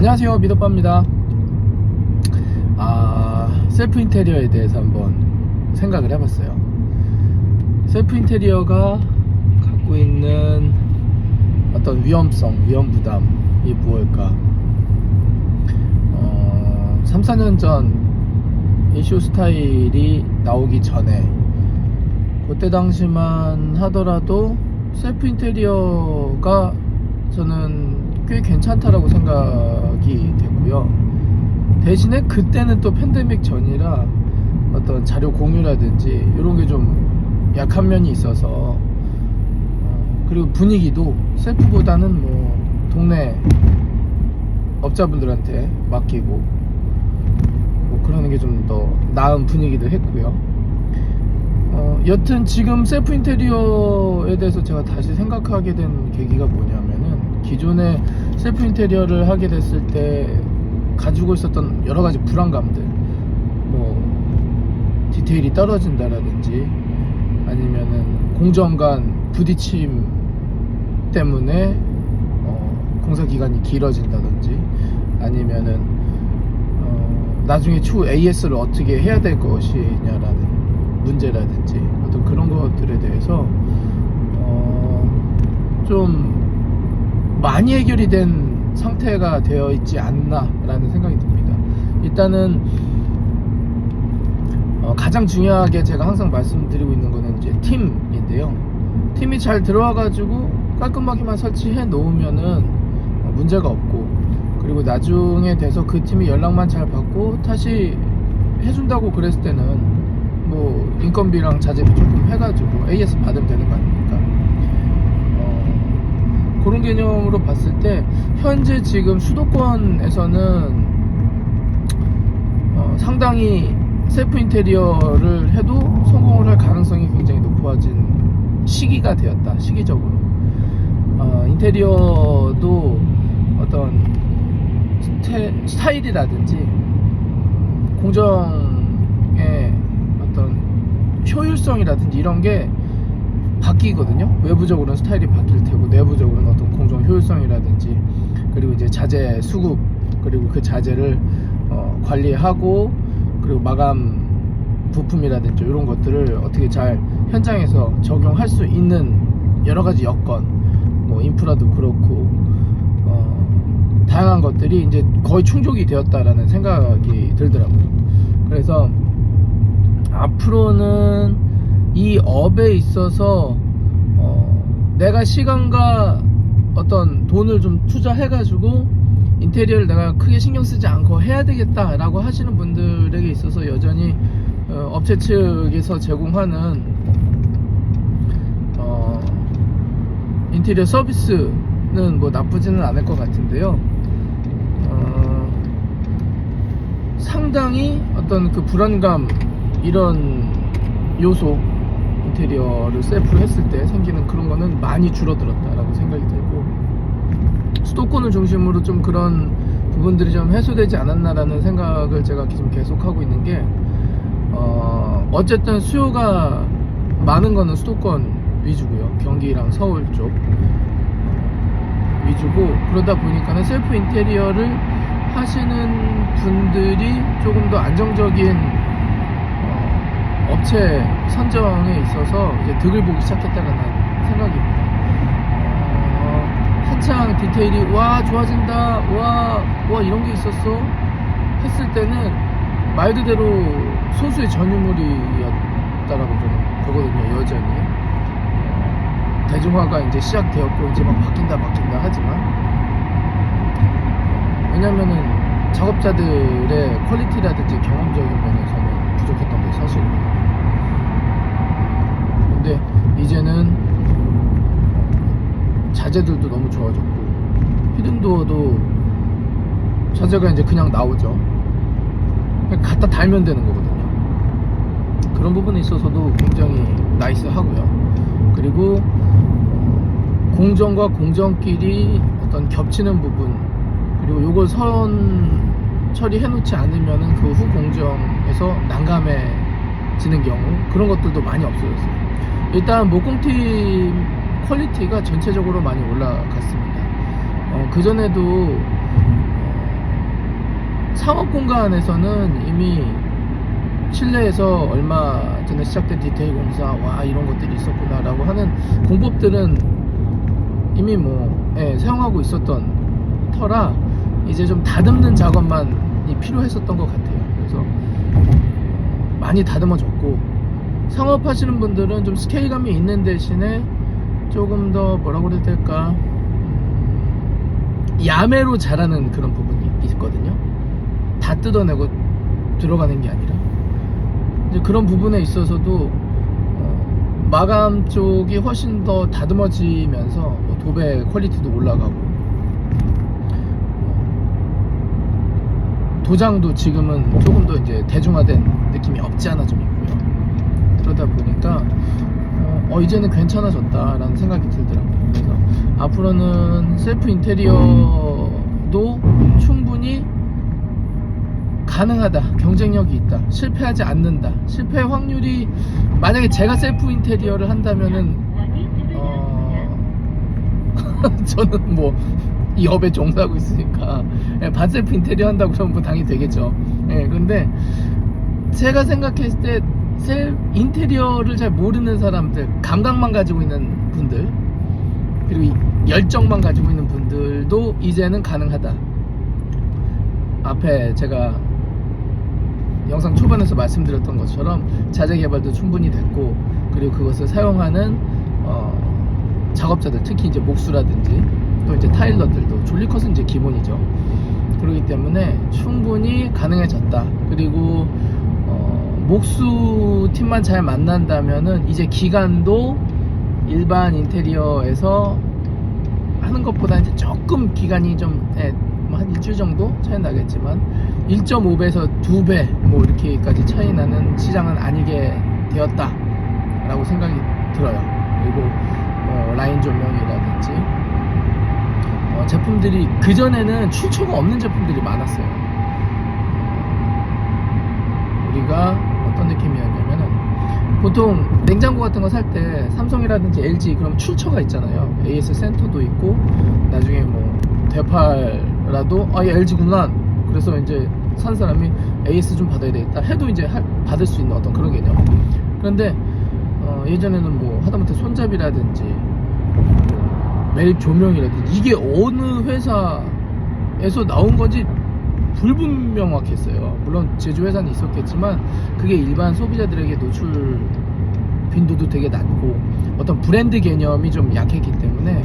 안녕하세요, 미더빠입니다. 셀프 인테리어에 대해서 한번 생각을 해봤어요. 셀프 인테리어가 갖고 있는 어떤 위험성, 위험 부담이 무엇일까? 3, 4년 전 이슈 스타일이 나오기 전에 그때 당시만 하더라도 셀프 인테리어가 저는 꽤 괜찮다라고 생각이 되고요. 대신에 그때는 또 팬데믹 전이라 어떤 자료 공유라든지 이런 게 좀 약한 면이 있어서 그리고 분위기도 셀프보다는 뭐 동네 업자분들한테 맡기고 뭐 그러는 게 좀 더 나은 분위기도 했고요. 여튼 지금 셀프 인테리어에 대해서 제가 다시 생각하게 된 계기가 뭐냐면은 기존에 셀프 인테리어를 하게 됐을 때 가지고 있었던 여러 가지 불안감들, 뭐 디테일이 떨어진다라든지 아니면은 공정 간 부딪힘 때문에 공사 기간이 길어진다든지 아니면은 나중에 추후 AS를 어떻게 해야 될 것이냐라는 문제라든지 어떤 그런 것들에 대해서 좀 많이 해결이 된 상태가 되어 있지 않나 라는 생각이 듭니다. 일단은 가장 중요하게 제가 항상 말씀드리고 있는 거는 이제 팀인데요. 팀이 잘 들어와 가지고 깔끔하게만 설치해 놓으면은 문제가 없고, 그리고 나중에 돼서 그 팀이 연락만 잘 받고 다시 해준다고 그랬을 때는 뭐 인건비랑 자재비 조금 해가지고 AS 받으면 되는 거 아닙니까? 그런 개념으로 봤을 때 현재 지금 수도권에서는 상당히 셀프 인테리어를 해도 성공을 할 가능성이 굉장히 높아진 시기가 되었다. 시기적으로 인테리어도 어떤 스타일이라든지 공정의 어떤 효율성이라든지 이런 게 바뀌거든요. 외부적으로는 스타일이 바뀔 테고 내부적으로는 어떤 공정 효율성이라든지 그리고 이제 자재 수급 그리고 그 자재를 관리하고 그리고 마감 부품이라든지 이런 것들을 어떻게 잘 현장에서 적용할 수 있는 여러 가지 여건, 뭐 인프라도 그렇고 다양한 것들이 이제 거의 충족이 되었다라는 생각이 들더라고요. 그래서 앞으로는 이 업에 있어서 내가 시간과 어떤 돈을 좀 투자해가지고 인테리어를 내가 크게 신경 쓰지 않고 해야 되겠다라고 하시는 분들에게 있어서 여전히 업체 측에서 제공하는 인테리어 서비스는 뭐 나쁘지는 않을 것 같은데요. 상당히 어떤 그 불안감 이런 요소 인테리어를 셀프로 했을 때 생기는 그런 거는 많이 줄어들었다라고 생각이 들고, 수도권을 중심으로 좀 그런 부분들이 좀 해소되지 않았나라는 생각을 제가 지금 계속 하고 있는 게 어쨌든 수요가 많은 거는 수도권 위주고요. 경기랑 서울 쪽 위주고, 그러다 보니까는 셀프 인테리어를 하시는 분들이 조금 더 안정적인 업체 선정에 있어서 이제 득을 보기 시작했다는 생각입니다. 한창 디테일이 와 좋아진다, 와 이런 게 있었어 했을 때는 말 그대로 소수의 전유물이었다라고 저는 보거든요. 여전히 대중화가 이제 시작되었고 이제 막 바뀐다 하지만 왜냐면은 작업자들의 퀄리티라든지 경험적인 면에서는 부족했던 게 사실입니다. 근데 이제는 자재들도 너무 좋아졌고 히든도어도 자재가 이제 그냥 나오죠. 그냥 갖다 달면 되는 거거든요. 그런 부분에 있어서도 굉장히 나이스하고요. 그리고 공정과 공정끼리 어떤 겹치는 부분, 그리고 요걸 선 처리해 놓지 않으면은 그 후 공정에서 난감해지는 경우, 그런 것들도 많이 없어졌어요. 일단 목공팀 퀄리티가 전체적으로 많이 올라갔습니다. 그전에도 상업 공간에서는 이미 실내에서 얼마 전에 시작된 디테일 공사, 와 이런 것들이 있었구나 라고 하는 공법들은 이미 사용하고 있었던 터라 이제 좀 다듬는 작업만이 필요했었던 것 같아요. 그래서 많이 다듬어졌고, 상업하시는 분들은 좀 스케일감이 있는 대신에 조금 더 뭐라고 그래야 될까, 야매로 잘하는 그런 부분이 있거든요. 다 뜯어내고 들어가는 게 아니라 이제 그런 부분에 있어서도 마감 쪽이 훨씬 더 다듬어지면서 도배 퀄리티도 올라가고, 도장도 지금은 조금 더 이제 대중화된 느낌이 없지 않아 좀 있고요. 그러다 보니까 이제는 괜찮아졌다라는 생각이 들더라고요. 그래서 앞으로는 셀프 인테리어도 충분히 가능하다, 경쟁력이 있다, 실패하지 않는다. 실패 확률이, 만약에 제가 셀프 인테리어를 한다면은 저는 뭐 이 업에 종사하고 있으니까 반셀프 인테리어 한다고 그러면 뭐 당연히 되겠죠. 근데 제가 생각했을 때 인테리어를 잘 모르는 사람들, 감각만 가지고 있는 분들, 그리고 열정만 가지고 있는 분들도 이제는 가능하다. 앞에 제가 영상 초반에서 말씀드렸던 것처럼 자재 개발도 충분히 됐고, 그리고 그것을 사용하는 작업자들, 특히 이제 목수라든지 또 이제 타일러들도, 졸리컷은 이제 기본이죠. 그렇기 때문에 충분히 가능해졌다. 그리고 목수 팀만 잘 만난다면은 이제 기간도 일반 인테리어에서 하는 것보다 이제 조금 기간이 좀 한 일주일 정도 차이 나겠지만 1.5배에서 2배 뭐 이렇게까지 차이 나는 시장은 아니게 되었다 라고 생각이 들어요. 그리고 라인 조명이라든지 제품들이, 그전에는 출처가 없는 제품들이 많았어요. 우리가 어떤 느낌이었냐면은, 보통 냉장고 같은 거 살 때 삼성이라든지 LG 그럼 출처가 있잖아요. AS 센터도 있고, 나중에 뭐 되팔라도 얘 LG구나, 그래서 이제 산 사람이 AS 좀 받아야 되겠다 해도 이제 받을 수 있는 어떤 그런 개념. 그런데 예전에는 뭐 하다못해 손잡이라든지 매립 조명이라든지 이게 어느 회사에서 나온 건지 불분명확했어요. 물론 제조 회사는 있었겠지만 그게 일반 소비자들에게 노출 빈도도 되게 낮고 어떤 브랜드 개념이 좀 약했기 때문에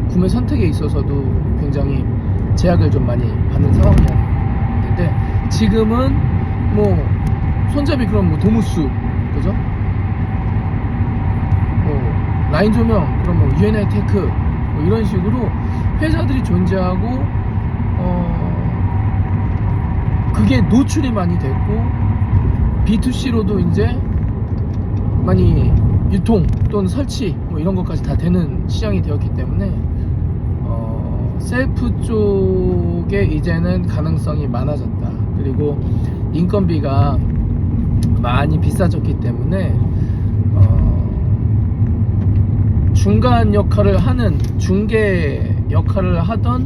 구매 선택에 있어서도 굉장히 제약을 좀 많이 받는 상황이었는데, 지금은 뭐 손잡이 그럼 뭐 도무스, 그죠? 라인 조명 그럼 뭐 UNI 테크 뭐 이런 식으로 회사들이 존재하고 그게 노출이 많이 됐고 B2C로도 이제 많이 유통 또는 설치 뭐 이런 것까지 다 되는 시장이 되었기 때문에 셀프 쪽에 이제는 가능성이 많아졌다. 그리고 인건비가 많이 비싸졌기 때문에 중간 역할을 하는, 중개 역할을 하던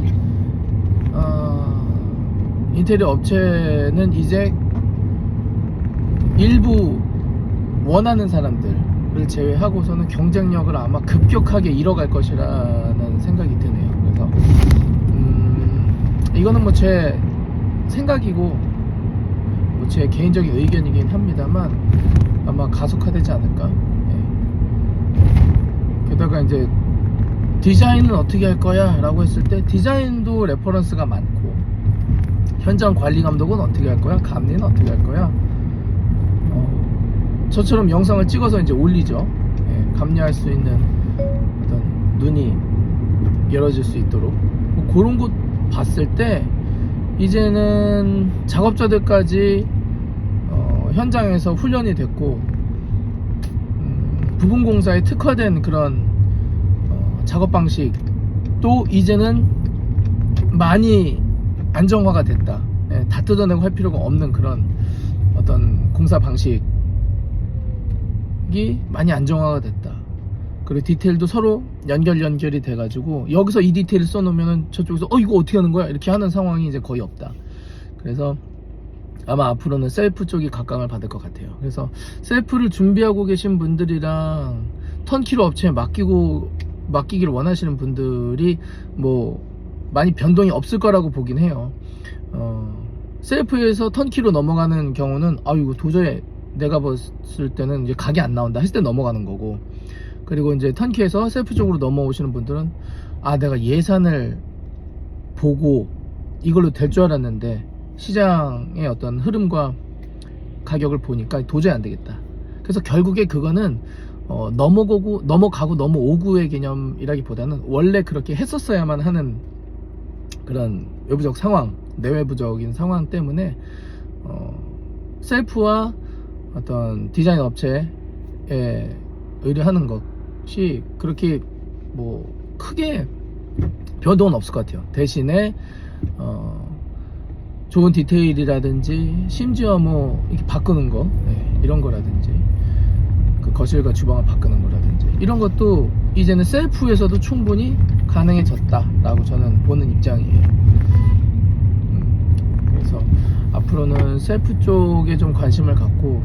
인테리어 업체는 이제 일부 원하는 사람들을 제외하고서는 경쟁력을 아마 급격하게 잃어갈 것이라는 생각이 드네요. 그래서 이거는 뭐 제 생각이고 뭐 제 개인적인 의견이긴 합니다만 아마 가속화되지 않을까. 게다가 이제 디자인은 어떻게 할 거야 라고 했을 때 디자인도 레퍼런스가 많고, 현장 관리 감독은 어떻게 할 거야, 감리는 어떻게 할 거야, 저처럼 영상을 찍어서 이제 올리죠. 감리할 수 있는 어떤 눈이 열어질 수 있도록 뭐 그런 것 봤을 때 이제는 작업자들까지 현장에서 훈련이 됐고 부분 공사에 특화된 그런 작업 방식도 이제는 많이 안정화가 됐다. 다 뜯어내고 할 필요가 없는 그런 어떤 공사 방식이 많이 안정화가 됐다. 그리고 디테일도 서로 연결이 돼가지고 여기서 이 디테일을 써놓으면 저쪽에서 이거 어떻게 하는 거야? 이렇게 하는 상황이 이제 거의 없다. 그래서 아마 앞으로는 셀프 쪽이 각광을 받을 것 같아요. 그래서 셀프를 준비하고 계신 분들이랑 턴키로 업체에 맡기기를 원하시는 분들이 뭐 많이 변동이 없을 거라고 보긴 해요. 셀프에서 턴키로 넘어가는 경우는 이거 도저히 내가 봤을 때는 이제 각이 안 나온다 했을 때 넘어가는 거고, 그리고 이제 턴키에서 셀프 쪽으로 넘어오시는 분들은 내가 예산을 보고 이걸로 될 줄 알았는데 시장의 어떤 흐름과 가격을 보니까 도저히 안 되겠다. 그래서 결국에 그거는 넘어가고 넘어오구의 개념이라기보다는 원래 그렇게 했었어야만 하는 그런 외부적 상황, 내외부적인 상황 때문에 셀프와 어떤 디자인 업체에 의뢰하는 것이 그렇게 뭐 크게 변동은 없을 것 같아요. 대신에 좋은 디테일이라든지 심지어 뭐 이렇게 바꾸는 거, 이런 거라든지 그 거실과 주방을 바꾸는 거라든지 이런 것도 이제는 셀프에서도 충분히 가능해졌다라고 저는 보는 입장이에요. 그래서 앞으로는 셀프 쪽에 좀 관심을 갖고,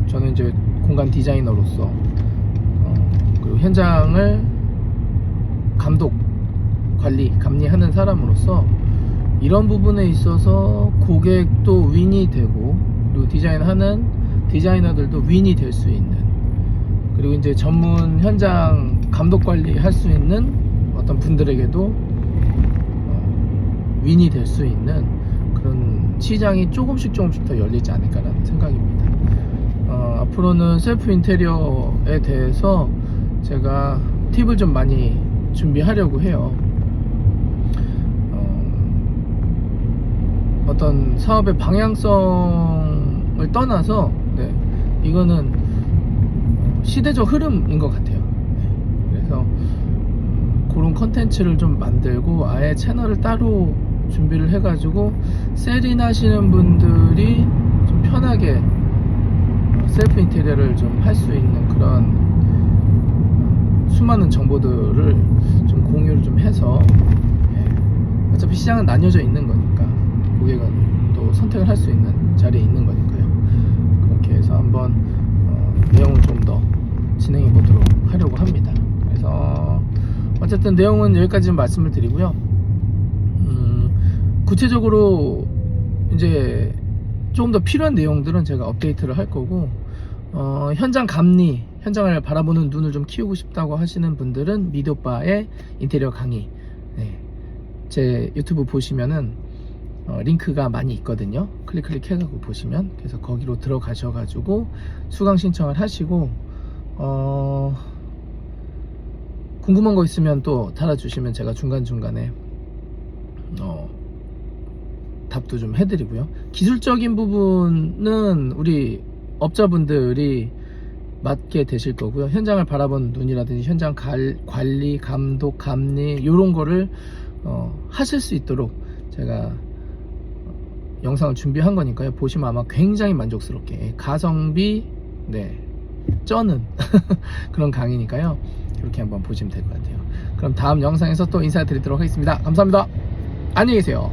저는 이제 공간 디자이너로서 그리고 현장을 감리하는 사람으로서 이런 부분에 있어서 고객도 윈이 되고, 그리고 디자인하는 디자이너들도 윈이 될 수 있는, 그리고 이제 전문 현장 감독 관리 할 수 있는 어떤 분들에게도 윈이 될 수 있는 그런 시장이 조금씩 더 열리지 않을까라는 생각입니다. 앞으로는 셀프 인테리어에 대해서 제가 팁을 좀 많이 준비하려고 해요. 어떤 사업의 방향성을 떠나서 이거는 시대적 흐름인 것 같아요. 그래서 그런 컨텐츠를 좀 만들고 아예 채널을 따로 준비를 해가지고 셀인 하시는 분들이 좀 편하게 셀프 인테리어를 좀 할 수 있는 그런 수많은 정보들을 좀 공유를 좀 해서, 어차피 시장은 나뉘어져 있는 거니까 고객은 또 선택을 할 수 있는 자리에 있는 거니까요. 그렇게 해서 한번 내용을 좀 더 진행해 보도록 하려고 합니다. 그래서 어쨌든 내용은 여기까지 좀 말씀을 드리고요. 구체적으로 이제 조금 더 필요한 내용들은 제가 업데이트를 할 거고, 현장 감리, 현장을 바라보는 눈을 좀 키우고 싶다고 하시는 분들은 미도바의 인테리어 강의, 제 유튜브 보시면은 링크가 많이 있거든요. 클릭해가지고 보시면, 그래서 거기로 들어가셔가지고 수강 신청을 하시고, 궁금한 거 있으면 또 달아주시면 제가 중간중간에 답도 좀 해드리고요. 기술적인 부분은 우리 업자분들이 맡게 되실 거고요. 현장을 바라보는 눈이라든지 현장 관리, 감독, 감리 이런 거를 하실 수 있도록 제가 영상을 준비한 거니까요. 보시면 아마 굉장히 만족스럽게 가성비 쩌는 그런 강의니까요. 그렇게 한번 보시면 될 것 같아요. 그럼 다음 영상에서 또 인사드리도록 하겠습니다. 감사합니다. 안녕히 계세요.